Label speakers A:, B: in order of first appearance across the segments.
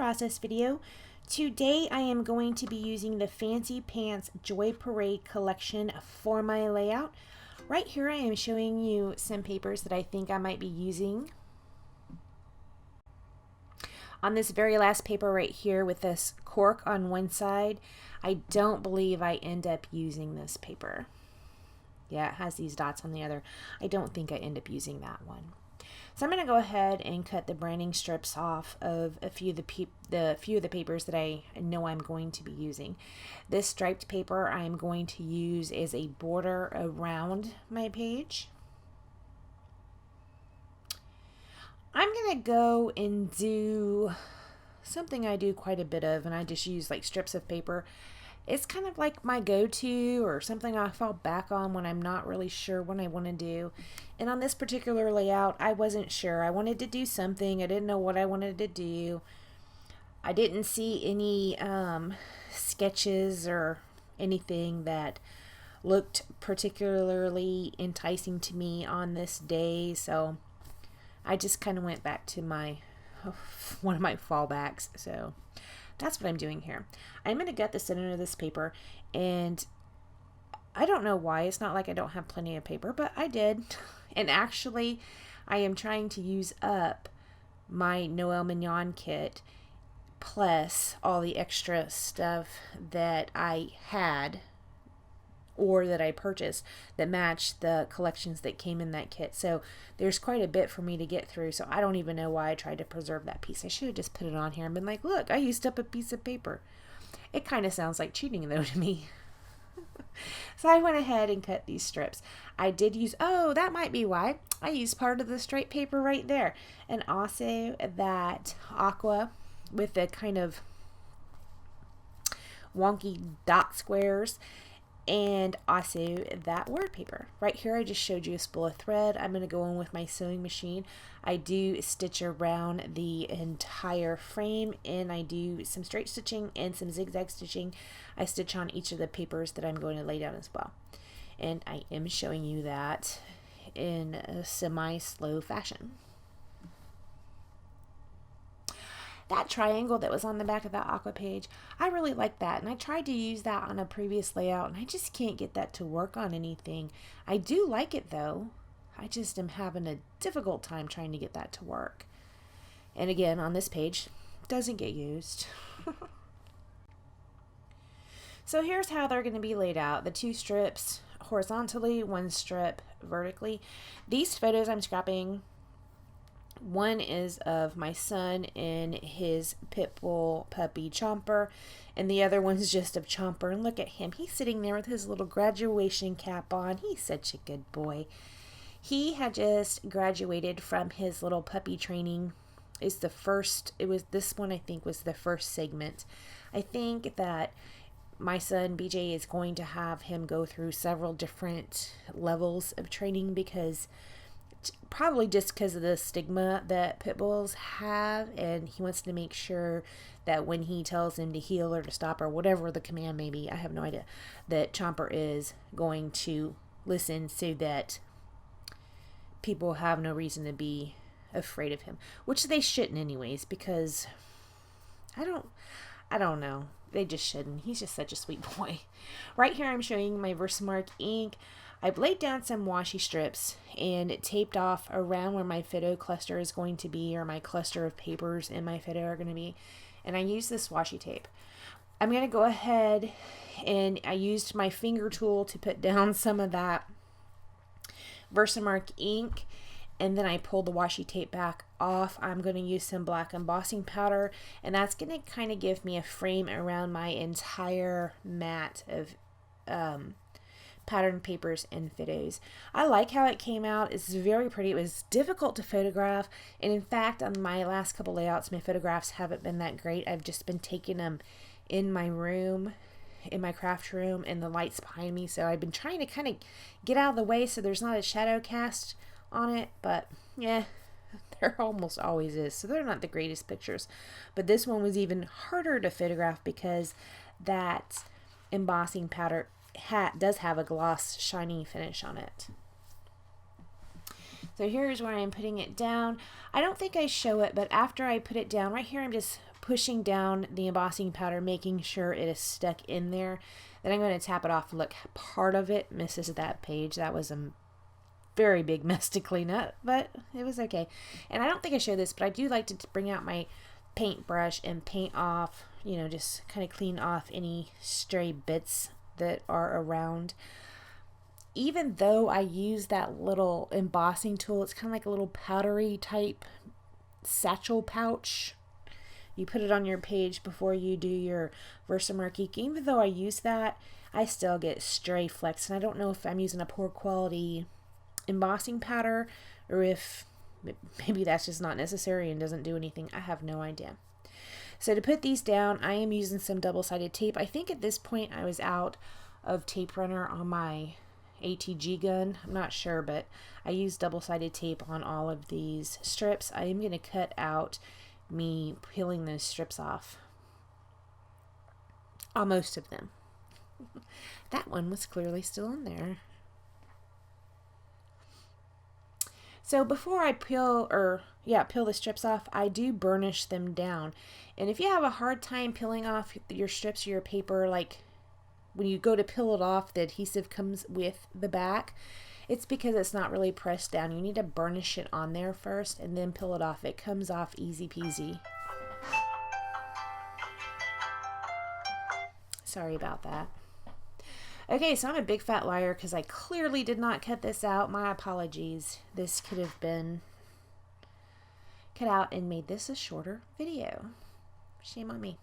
A: process video. Today I am going to be using the Fancy Pants Joy Parade collection for my layout. Right here I am showing you some papers that I think I might be using. On this very last paper right here with this cork on one side, I don't believe I end up using this paper. Yeah, it has these dots on the other. I don't think I end up using that one. So I'm going to go ahead and cut the branding strips off of a few of the papers that I know I'm going to be using. This striped paper I'm going to use as a border around my page. I'm going to go and do something I do quite a bit of, and I just use like strips of paper. It's kind of like my go-to or something I fall back on when I'm not really sure what I want to do. And on this particular layout, I wasn't sure. I wanted to do something. I didn't know what I wanted to do. I didn't see any sketches or anything that looked particularly enticing to me on this day. So I just kind of went back to one of my fallbacks. So that's what I'm doing here. I'm going to gut the center of this paper, and I don't know why. It's not like I don't have plenty of paper, but I did. And actually, I am trying to use up my Noel Mignon kit plus all the extra stuff that I had or that I purchased that matched the collections that came in that kit. So there's quite a bit for me to get through. So I don't even know why I tried to preserve that piece. I should have just put it on here and been like, look, I used up a piece of paper. It kind of sounds like cheating though to me. So I went ahead and cut these strips. I did use, that might be why. I used part of the straight paper right there. And also that aqua with the kind of wonky dot squares. And also that word paper. Right here I just showed you a spool of thread. I'm going to go in with my sewing machine. I do stitch around the entire frame, and I do some straight stitching and some zigzag stitching. I stitch on each of the papers that I'm going to lay down as well. And I am showing you that in a semi-slow fashion. That triangle that was on the back of that aqua page, I really like that, and I tried to use that on a previous layout, and I just can't get that to work on anything. I do like it though. I just am having a difficult time trying to get that to work. And again, on this page, it doesn't get used. So here's how they're going to be laid out. The two strips horizontally, one strip vertically. These photos I'm scrapping. One is of my son and his pit bull puppy Chomper, and the other one's just of Chomper. And look at him. He's sitting there with his little graduation cap on. He's such a good boy. He had just graduated from his little puppy training. This one I think was the first segment. I think that my son BJ is going to have him go through several different levels of training, because probably just because of the stigma that pit bulls have, and he wants to make sure that when he tells him to heel or to stop or whatever the command may be, I have no idea, that Chomper is going to listen, so that people have no reason to be afraid of him, which they shouldn't anyways, because I don't know, they just shouldn't. He's just such a sweet boy. Right here I'm showing my Versamark ink. I've laid down some washi strips and taped off around where my photo cluster is going to be, or my cluster of papers in my photo are going to be. And I use this washi tape. I'm going to go ahead, and I used my finger tool to put down some of that Versamark ink, and then I pulled the washi tape back off. I'm going to use some black embossing powder, and that's going to kind of give me a frame around my entire mat of pattern papers and photos. I like how it came out. It's very pretty. It was difficult to photograph, and in fact on my last couple layouts my photographs haven't been that great. I've just been taking them in my room, in my craft room, and the lights behind me, so I've been trying to kind of get out of the way so there's not a shadow cast on it, but yeah, there almost always is, so they're not the greatest pictures. But this one was even harder to photograph because that embossing powder does have a gloss shiny finish on it. So here's where I'm putting it down. I don't think I show it, but after I put it down, right here I'm just pushing down the embossing powder, making sure it is stuck in there. Then I'm going to tap it off. Look, part of it misses that page. That was a very big mess to clean up, but it was okay. And I don't think I showed this, but I do like to bring out my paintbrush and paint off, you know, just kind of clean off any stray bits that are around. Even though I use that little embossing tool, it's kind of like a little powdery type satchel pouch. You put it on your page before you do your Versamark. Even though I use that, I still get stray flecks. And I don't know if I'm using a poor quality embossing powder or if maybe that's just not necessary and doesn't do anything. I have no idea. So to put these down, I am using some double-sided tape. I think at this point I was out of tape runner on my ATG gun. I'm not sure, but I used double-sided tape on all of these strips. I am going to cut out me peeling those strips off. Most of them. That one was clearly still in there. So before I peel the strips off, I do burnish them down. And if you have a hard time peeling off your strips or your paper, like when you go to peel it off, the adhesive comes with the back, it's because it's not really pressed down. You need to burnish it on there first and then peel it off. It comes off easy peasy. Sorry about that. Okay, so I'm a big fat liar because I clearly did not cut this out. My apologies. This could have been cut out and made this a shorter video. Shame on me.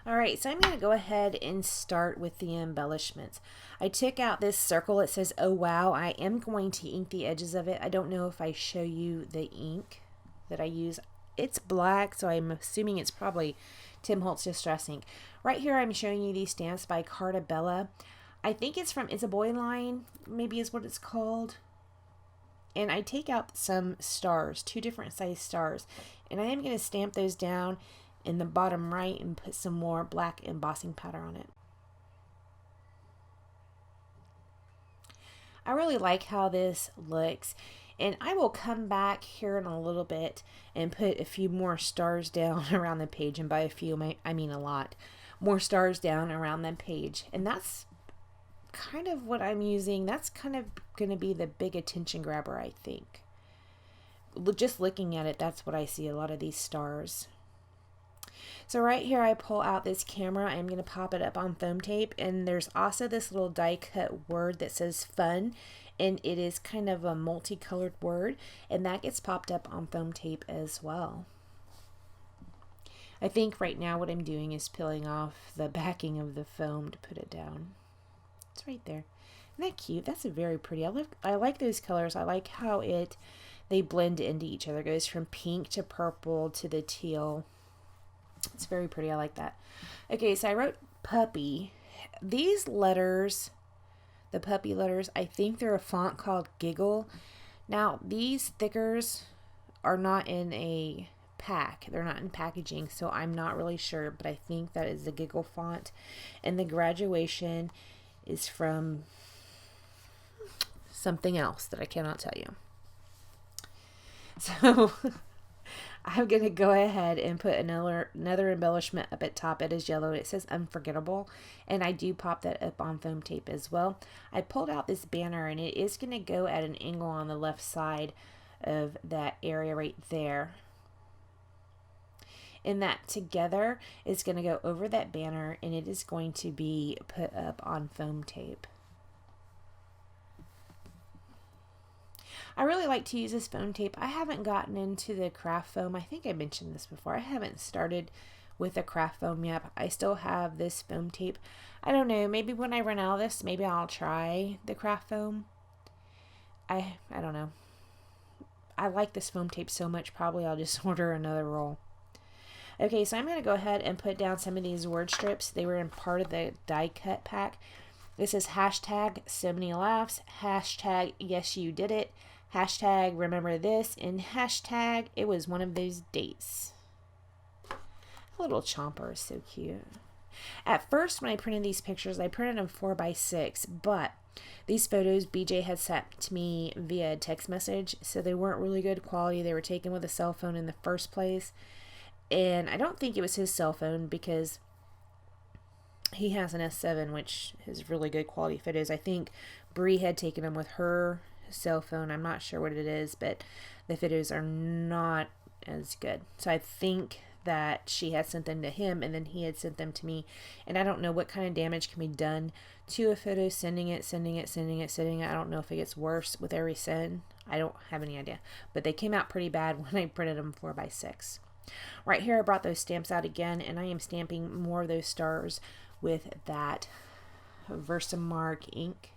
A: Alright, so I'm going to go ahead and start with the embellishments. I took out this circle. It says, oh wow. I am going to ink the edges of it. I don't know if I show you the ink that I use. It's black, so I'm assuming it's probably Tim Holtz Distress ink. Right here I'm showing you these stamps by Carta Bella. I think it's from It's a Boy line, maybe is what it's called. And I take out some stars, 2 different size stars, and I am going to stamp those down in the bottom right and put some more black embossing powder on it. I really like how this looks, and I will come back here in a little bit and put a few more stars down around the page, and by a few I mean a lot more stars down around the page. And that's kind of what I'm using. That's kind of going to be the big attention grabber, I think. Just looking at it, that's what I see, a lot of these stars. So right here I pull out this camera. I'm going to pop it up on foam tape, and there's also this little die cut word that says fun, and it is kind of a multicolored word, and that gets popped up on foam tape as well. I think right now what I'm doing is peeling off the backing of the foam to put it down. It's right there. Isn't that cute? That's very pretty. I like those colors. I like how they blend into each other. It goes from pink to purple to the teal. It's very pretty. I like that. Okay, so I wrote puppy. These letters, the puppy letters, I think they're a font called Giggle. Now, these stickers are not in a pack. They're not in packaging, so I'm not really sure, but I think that is the Giggle font. And the graduation is from something else that I cannot tell you. So I'm going to go ahead and put another embellishment up at top. It is yellow. It says Unforgettable, and I do pop that up on foam tape as well. I pulled out this banner, and it is going to go at an angle on the left side of that area right there. And that together is going to go over that banner, and it is going to be put up on foam tape. I really like to use this foam tape. I haven't gotten into the craft foam. I think I mentioned this before. I haven't started with the craft foam yet. I still have this foam tape. I don't know. Maybe when I run out of this, maybe I'll try the craft foam. I don't know. I like this foam tape so much, probably I'll just order another roll. Okay, so I'm going to go ahead and put down some of these word strips. They were in part of the die cut pack. This is hashtag so many laughs, hashtag yes you did it, hashtag remember this, and hashtag it was one of those dates. The little chomper is so cute. At first when I printed these pictures, I printed them 4x6, but These photos BJ had sent to me via text message, so they weren't really good quality. They were taken with a cell phone in the first place, and I don't think it was his cell phone because he has an S7, which is really good quality photos. I think Bree had taken them with her cell phone. I'm not sure what it is, but the photos are not as good. So I think that she had sent them to him and then he had sent them to me. And I don't know what kind of damage can be done to a photo, sending it. I don't know if it gets worse with every send. I don't have any idea. But they came out pretty bad when I printed them 4x6. Right here I brought those stamps out again, and I am stamping more of those stars with that Versamark ink.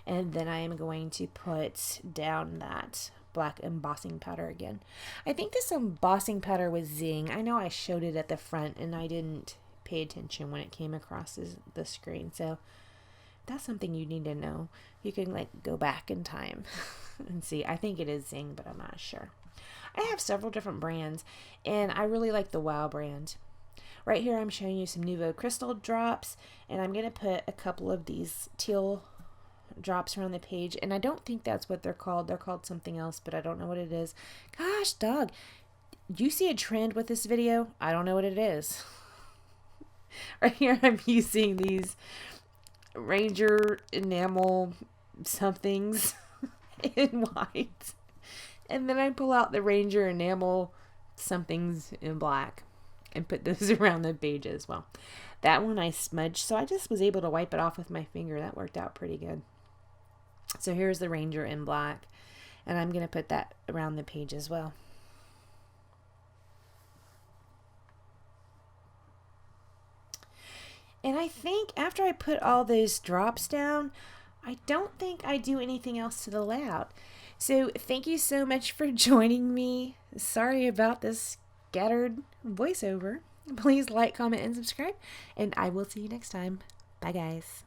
A: And then I am going to put down that black embossing powder again. I think this embossing powder was Zing. I know I showed it at the front and I didn't pay attention when it came across the screen. So that's something you need to know. You can like go back in time and see. I think it is Zing, but I'm not sure. I have several different brands and I really like the Wow brand. Right here I'm showing you some Nouveau Crystal drops, and I'm going to put a couple of these teal drops around the page, and I don't think that's what they're called. They're called something else, but I don't know what it is. Gosh, dog. Do you see a trend with this video? I don't know what it is. Right here I'm using these Ranger enamel somethings in white. And then I pull out the Ranger enamel somethings in black and put those around the page as well. That one I smudged, so I just was able to wipe it off with my finger. That worked out pretty good. So here's the Ranger in black, and I'm going to put that around the page as well. And I think after I put all those drops down, I don't think I do anything else to the layout. So thank you so much for joining me. Sorry about this scattered voiceover. Please like, comment, and subscribe, and I will see you next time. Bye, guys.